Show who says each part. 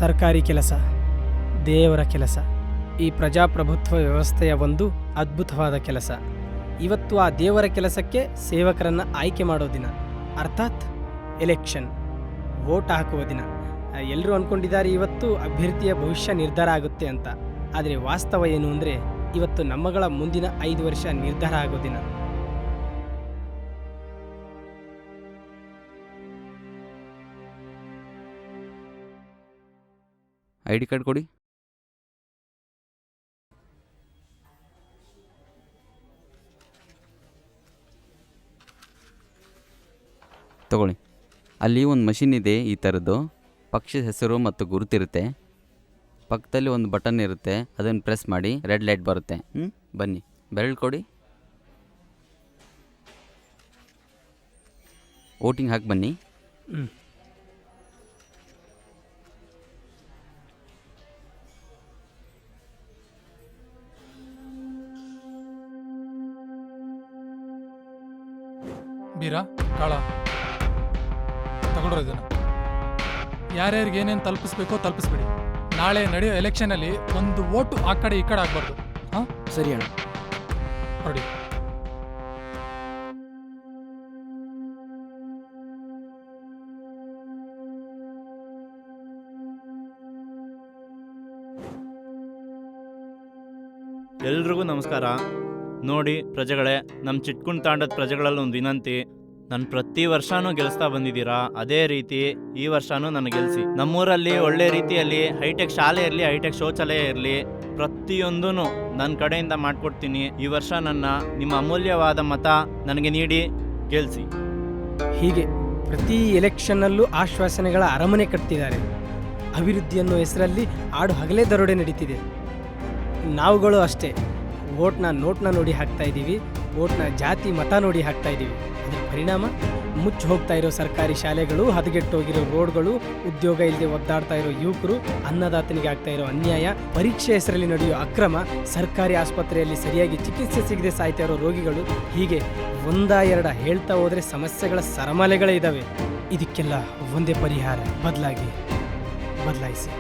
Speaker 1: ಸರ್ಕಾರಿ ಕೆಲಸ ದೇವರ ಕೆಲಸ. ಈ ಪ್ರಜಾಪ್ರಭುತ್ವ ವ್ಯವಸ್ಥೆಯ ಒಂದು ಅದ್ಭುತವಾದ ಕೆಲಸ. ಇವತ್ತು ಆ ದೇವರ ಕೆಲಸಕ್ಕೆ ಸೇವಕರನ್ನು ಆಯ್ಕೆ ಮಾಡೋ ದಿನ, ಅರ್ಥಾತ್ ಎಲೆಕ್ಷನ್, ವೋಟ್ ಹಾಕುವ ದಿನ. ಎಲ್ಲರೂ ಅಂದ್ಕೊಂಡಿದ್ದಾರೆ ಇವತ್ತು ಅಭ್ಯರ್ಥಿಯ ಭವಿಷ್ಯ ನಿರ್ಧಾರ ಆಗುತ್ತೆ ಅಂತ. ಆದರೆ ವಾಸ್ತವ ಏನು ಅಂದರೆ ಇವತ್ತು ನಮ್ಮಗಳ ಮುಂದಿನ 5 ವರ್ಷ ನಿರ್ಧಾರ ಆಗೋ ದಿನ.
Speaker 2: ID ಕಾರ್ಡ್ ಕೊಡಿ. ತಗೊಳ್ಳಿ. ಅಲ್ಲಿ ಒಂದು ಮಷಿನ್ ಇದೆ ಈ ಥರದ್ದು. ಪಕ್ಷದ ಹೆಸರು ಮತ್ತು ಗುರುತಿರುತ್ತೆ. ಪಕ್ಕದಲ್ಲಿ ಒಂದು ಬಟನ್ ಇರುತ್ತೆ, ಅದನ್ನು ಪ್ರೆಸ್ ಮಾಡಿ ರೆಡ್ ಲೈಟ್ ಬರುತ್ತೆ. ಬನ್ನಿ, ಬೆರಳು ಕೊಡಿ. ವೋಟಿಂಗ್ ಹಾಕಿ ಬನ್ನಿ.
Speaker 3: ಬೀರಾ ಕಾಳ ತಗೊಂಡ್ರು ಇದನ್ನು. ಯಾರ್ಯಾರಿಗೆ ಏನೇನು ತಲುಪಿಸ್ಬೇಕೋ ತಲುಪಿಸ್ಬಿಡಿ. ನಾಳೆ ನಡೆಯೋ ಎಲೆಕ್ಷನಲ್ಲಿ ಒಂದು ವೋಟು ಆ ಕಡೆ ಈ ಕಡೆ ಆಗ್ಬಾರ್ದು. ಹಾಂ,
Speaker 1: ಸರಿ ಅಣ್ಣ.
Speaker 3: ನೋಡಿ,
Speaker 4: ಎಲ್ರಿಗೂ ನಮಸ್ಕಾರ. ನೋಡಿ ಪ್ರಜೆಗಳೇ, ನಮ್ಮ ಚಿಟ್ಕುಂಡ್ ತಾಂಡದ ಪ್ರಜೆಗಳಲ್ಲಿ ಒಂದು ವಿನಂತಿ. ನಾನು ಪ್ರತಿ ವರ್ಷನೂ ಗೆಲ್ಲಿಸ್ತಾ ಬಂದಿದ್ದೀರಾ, ಅದೇ ರೀತಿ ಈ ವರ್ಷನೂ ನನಗೆ ಗೆಲ್ಲಿಸಿ. ನಮ್ಮೂರಲ್ಲಿ ಒಳ್ಳೆ ರೀತಿಯಲ್ಲಿ ಹೈಟೆಕ್ ಶಾಲೆ ಇರಲಿ, ಹೈಟೆಕ್ ಶೌಚಾಲಯ ಇರಲಿ, ಪ್ರತಿಯೊಂದೂ ನನ್ನ ಕಡೆಯಿಂದ ಮಾಡಿಕೊಡ್ತೀನಿ. ಈ ವರ್ಷ ನಿಮ್ಮ ಅಮೂಲ್ಯವಾದ ಮತ ನನಗೆ ನೀಡಿ ಗೆಲ್ಲಿಸಿ.
Speaker 1: ಹೀಗೆ ಪ್ರತಿ ಎಲೆಕ್ಷನ್ನಲ್ಲೂ ಆಶ್ವಾಸನೆಗಳ ಅರಮನೆ ಕಟ್ತಿದ್ದಾರೆ. ಅಭಿವೃದ್ಧಿ ಅನ್ನೋ ಹೆಸರಲ್ಲಿ ಆಡು ಹಗಲೇ ದರೋಡೆ ನಡೀತಿದೆ. ನಾವುಗಳು ಅಷ್ಟೇ, ವೋಟ್ನ ನೋಟ್ನ ನೋಡಿ ಹಾಕ್ತಾ ಇದ್ದೀವಿ, ವೋಟ್ನ ಜಾತಿ ಮತ ನೋಡಿ ಹಾಕ್ತಾ ಇದ್ದೀವಿ. ಅದರ ಪರಿಣಾಮ ಮುಚ್ಚಿ ಹೋಗ್ತಾ ಇರೋ ಸರ್ಕಾರಿ ಶಾಲೆಗಳು, ಹದಗೆಟ್ಟೋಗಿರೋ ರೋಡ್ಗಳು, ಉದ್ಯೋಗ ಇಲ್ಲದೆ ಒದ್ದಾಡ್ತಾ ಇರೋ ಯುವಕರು, ಅನ್ನದಾತನಿಗೆ ಆಗ್ತಾ ಇರೋ ಅನ್ಯಾಯ, ಪರೀಕ್ಷೆ ಹೆಸರಲ್ಲಿ ನಡೆಯೋ ಅಕ್ರಮ, ಸರ್ಕಾರಿ ಆಸ್ಪತ್ರೆಯಲ್ಲಿ ಸರಿಯಾಗಿ ಚಿಕಿತ್ಸೆ ಸಿಗದೆ ಸಾಯ್ತಾ ಇರೋ ರೋಗಿಗಳು. ಹೀಗೆ ಒಂದ ಎರಡ ಹೇಳ್ತಾ ಹೋದರೆ ಸಮಸ್ಯೆಗಳ ಸರಮಾಲೆಗಳೇ ಇದ್ದಾವೆ. ಇದಕ್ಕೆಲ್ಲ ಒಂದೇ ಪರಿಹಾರ, ಬದಲಾಯಿಸಿ.